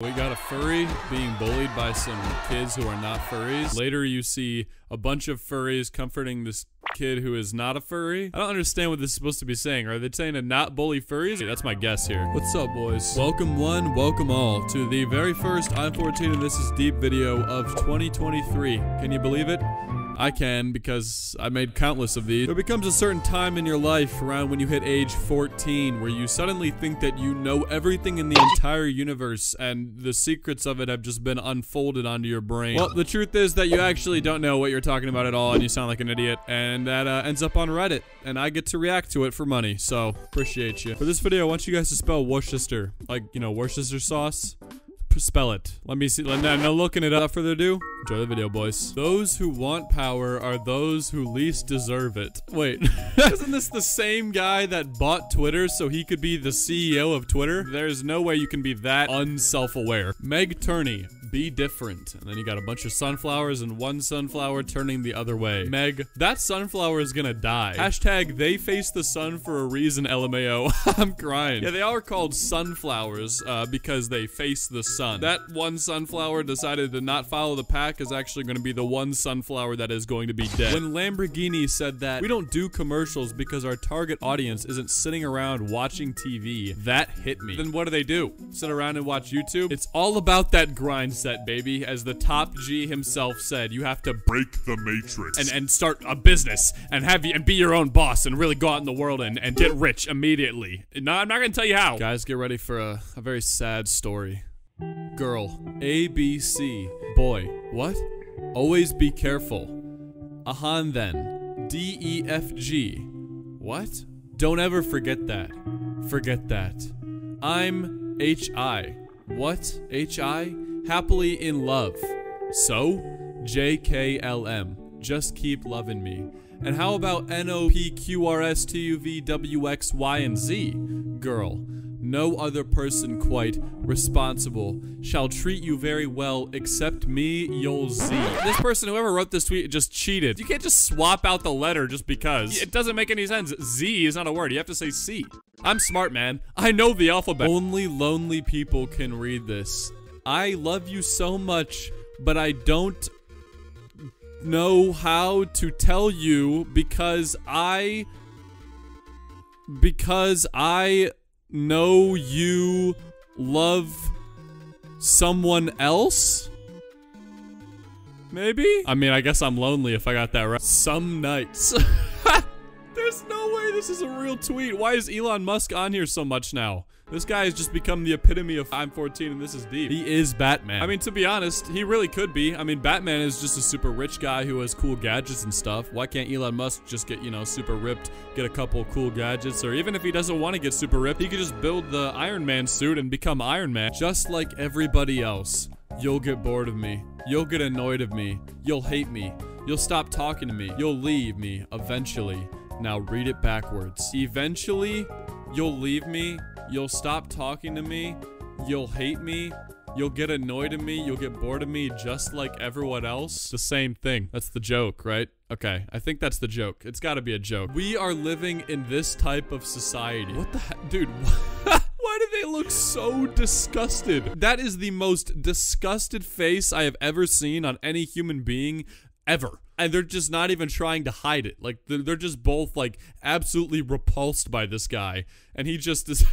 We got a furry being bullied by some kids who are not furries. Later you see a bunch of furries comforting this kid who is not a furry. I don't understand what this is supposed to be saying. Are they saying to not bully furries? That's my guess here. What's up, boys? Welcome one, welcome all to the very first I'm 14 and this is Deep video of 2023. Can you believe it? I can, because I made countless of these. There becomes a certain time in your life around when you hit age 14 where you suddenly think that you know everything in the entire universe and the secrets of it have just been unfolded onto your brain. Well, the truth is that you actually don't know what you're talking about at all and you sound like an idiot, and that ends up on Reddit, and I get to react to it for money, so appreciate you. For this video, I want you guys to spell Worcester, like, you know, Worcester sauce. Spell it. Let me see. No looking it up. Without further ado, enjoy the video, boys. Those who want power are those who least deserve it. Wait, isn't this the same guy that bought Twitter so he could be the CEO of Twitter? There's no way you can be that unself-aware. Meg Turney. Be different. And then you got a bunch of sunflowers and one sunflower turning the other way. Meg, that sunflower is gonna die. Hashtag they face the sun for a reason, LMAO. I'm crying. Yeah, they are called sunflowers because they face the sun. That one sunflower decided to not follow the pack is actually gonna be the one sunflower that is going to be dead. When Lamborghini said that we don't do commercials because our target audience isn't sitting around watching TV, that hit me. Then what do? Sit around and watch YouTube? It's all about that grind set, baby. As the top G himself said, you have to break the matrix and start a business and be your own boss and really go out in the world and get rich immediately. No, I'm not gonna tell you how. Guys, get ready for a very sad story. Girl, ABC. Boy, what? Always be careful. Ahan then. DEFG. What? Don't ever forget that. Forget that. I'm HI. What? HI? Happily in love. So? JKLM. Just keep loving me. And how about NOPQRSTUVWX and Z? Girl, no other person quite responsible shall treat you very well except me, you'll Z. This person, whoever wrote this tweet, just cheated. You can't just swap out the letter just because. It doesn't make any sense. Z is not a word. You have to say C. I'm smart, man. I know the alphabet. Only lonely people can read this. I love you so much, but I don't know how to tell you because I know you love someone else? Maybe? I mean, I guess I'm lonely if I got that right. Some nights. There's no way this is a real tweet. Why is Elon Musk on here so much now? This guy has just become the epitome of I'm 14 and this is deep. He is Batman. I mean, to be honest, he really could be. I mean, Batman is just a super rich guy who has cool gadgets and stuff. Why can't Elon Musk just get, you know, super ripped, get a couple cool gadgets? Or even if he doesn't want to get super ripped, he could just build the Iron Man suit and become Iron Man. Just like everybody else, you'll get bored of me. You'll get annoyed of me. You'll hate me. You'll stop talking to me. You'll leave me eventually. Now read it backwards. Eventually, you'll leave me. You'll stop talking to me, you'll hate me, you'll get annoyed of me, you'll get bored of me just like everyone else. The same thing. That's the joke, right? Okay, I think that's the joke. It's gotta be a joke. We are living in this type of society. What the heck? Dude, why do they look so disgusted? That is the most disgusted face I have ever seen on any human being ever. And they're just not even trying to hide it. Like, they're just both, like, absolutely repulsed by this guy. And he just is,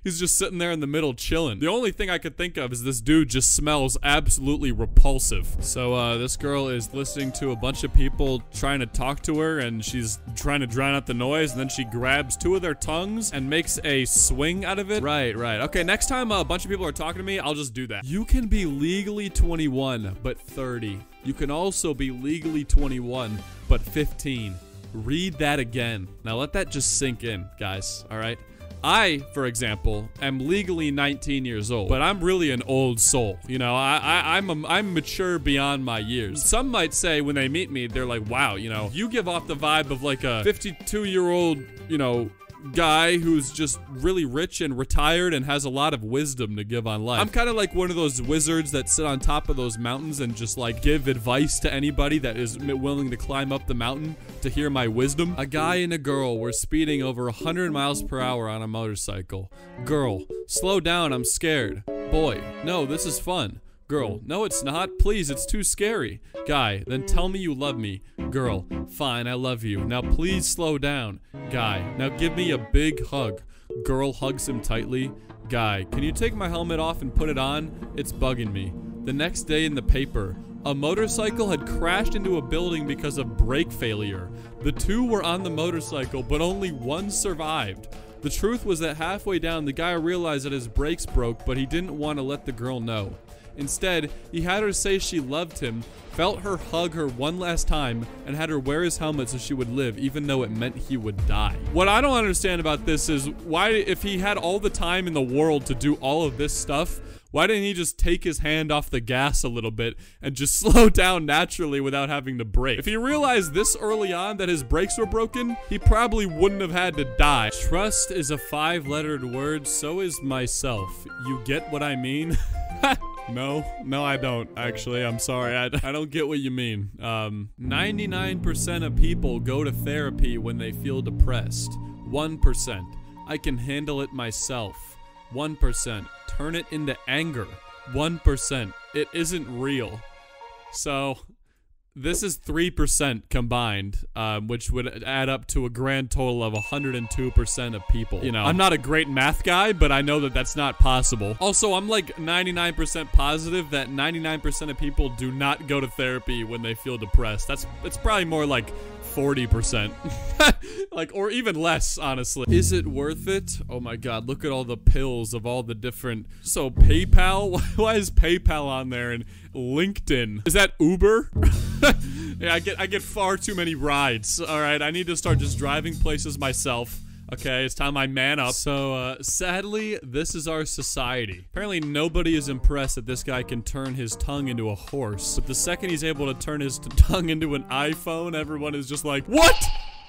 he's just sitting there in the middle chilling. The only thing I could think of is this dude just smells absolutely repulsive. So, this girl is listening to a bunch of people trying to talk to her, and she's trying to drown out the noise, and then she grabs two of their tongues and makes a swing out of it. Right. Okay, next time a bunch of people are talking to me, I'll just do that. You can be legally 21, but 30. You can also be legally 21, but 15. Read that again. Now let that just sink in, guys, all right? I, for example, am legally 19 years old, but I'm really an old soul. You know, I'm mature beyond my years. Some might say when they meet me, they're like, wow, you know, you give off the vibe of like a 52-year-old, you know, guy who's just really rich and retired and has a lot of wisdom to give on life. I'm kind of like one of those wizards that sit on top of those mountains and just like give advice to anybody that is willing to climb up the mountain to hear my wisdom. A guy and a girl were speeding over 100 miles per hour on a motorcycle. Girl, slow down, I'm scared. Boy, no, this is fun. Girl, no it's not. Please, it's too scary. Guy, then tell me you love me. Girl, fine, I love you. Now please slow down. Guy, now give me a big hug. Girl hugs him tightly. Guy, can you take my helmet off and put it on? It's bugging me. The next day in the paper, a motorcycle had crashed into a building because of brake failure. The two were on the motorcycle, but only one survived. The truth was that halfway down, the guy realized that his brakes broke, but he didn't want to let the girl know. Instead, he had her say she loved him, felt her hug her one last time, and had her wear his helmet so she would live, even though it meant he would die. What I don't understand about this is why, if he had all the time in the world to do all of this stuff, why didn't he just take his hand off the gas a little bit and just slow down naturally without having to brake? If he realized this early on that his brakes were broken, he probably wouldn't have had to die. Trust is a 5-lettered word, so is myself. You get what I mean? No, I don't, actually. I'm sorry. I don't get what you mean. 99% of people go to therapy when they feel depressed. 1%. I can handle it myself. 1%. Turn it into anger. 1%. It isn't real. So, this is 3% combined, which would add up to a grand total of 102% of people. You know, I'm not a great math guy, but I know that that's not possible. Also, I'm like 99% positive that 99% of people do not go to therapy when they feel depressed. It's probably more like 40%. Like, or even less, honestly. Is it worth it? Oh my god, look at all the pills of all the different... So, PayPal? Why is PayPal on there? And LinkedIn? Is that Uber? Yeah, I get far too many rides. Alright, I need to start just driving places myself. Okay, it's time I man up. So, sadly, this is our society. Apparently, nobody is impressed that this guy can turn his tongue into a horse. But the second he's able to turn his tongue into an iPhone, everyone is just like, what?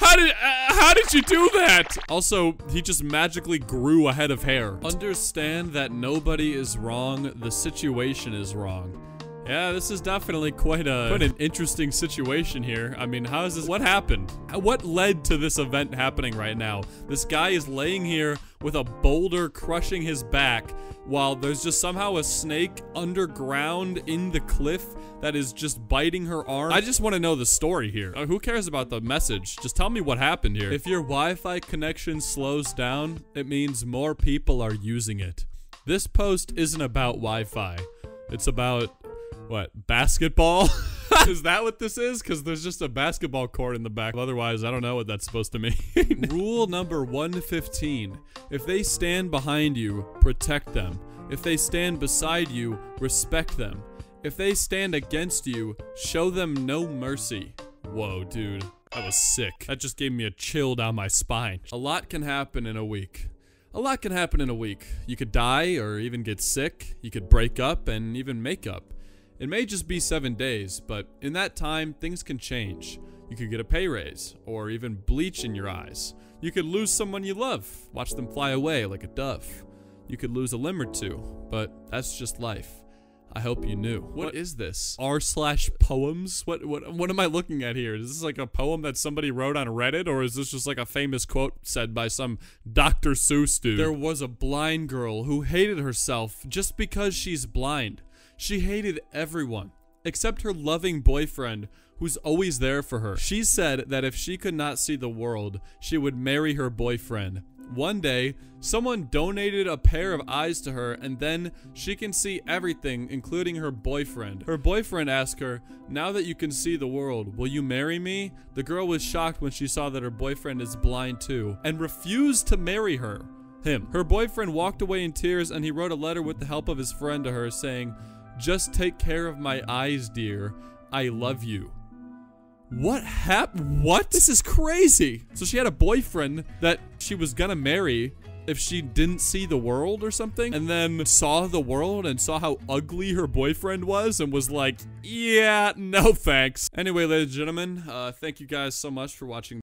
How did you do that? Also, he just magically grew a head of hair. Understand that nobody is wrong. The situation is wrong. Yeah, this is definitely quite an interesting situation here. I mean, how is this? What happened? What led to this event happening right now? This guy is laying here with a boulder crushing his back while there's just somehow a snake underground in the cliff that is just biting her arm. I just want to know the story here. Who cares about the message? Just tell me what happened here. If your Wi-Fi connection slows down, it means more people are using it. This post isn't about Wi-Fi. It's about... what, basketball? Is that what this is? Because there's just a basketball court in the back. Otherwise, I don't know what that's supposed to mean. Rule number 115. If they stand behind you, protect them. If they stand beside you, respect them. If they stand against you, show them no mercy. Whoa, dude. That was sick. That just gave me a chill down my spine. A lot can happen in a week. A lot can happen in a week. You could die or even get sick. You could break up and even make up. It may just be 7 days, but in that time, things can change. You could get a pay raise, or even bleach in your eyes. You could lose someone you love, watch them fly away like a dove. You could lose a limb or two, but that's just life. I hope you knew. What is this? r/poems? What am I looking at here? Is this like a poem that somebody wrote on Reddit, or is this just like a famous quote said by some Dr. Seuss dude? There was a blind girl who hated herself just because she's blind. She hated everyone, except her loving boyfriend, who's always there for her. She said that if she could not see the world, she would marry her boyfriend. One day, someone donated a pair of eyes to her, and then she can see everything, including her boyfriend. Her boyfriend asked her, "Now that you can see the world, will you marry me?" The girl was shocked when she saw that her boyfriend is blind too, and refused to marry him. Her boyfriend walked away in tears, and he wrote a letter with the help of his friend to her saying, "Just take care of my eyes, dear. I love you." What happened? What? This is crazy. So she had a boyfriend that she was gonna marry if she didn't see the world or something, and then saw the world and saw how ugly her boyfriend was and was like, yeah, no thanks. Anyway, ladies and gentlemen, thank you guys so much for watching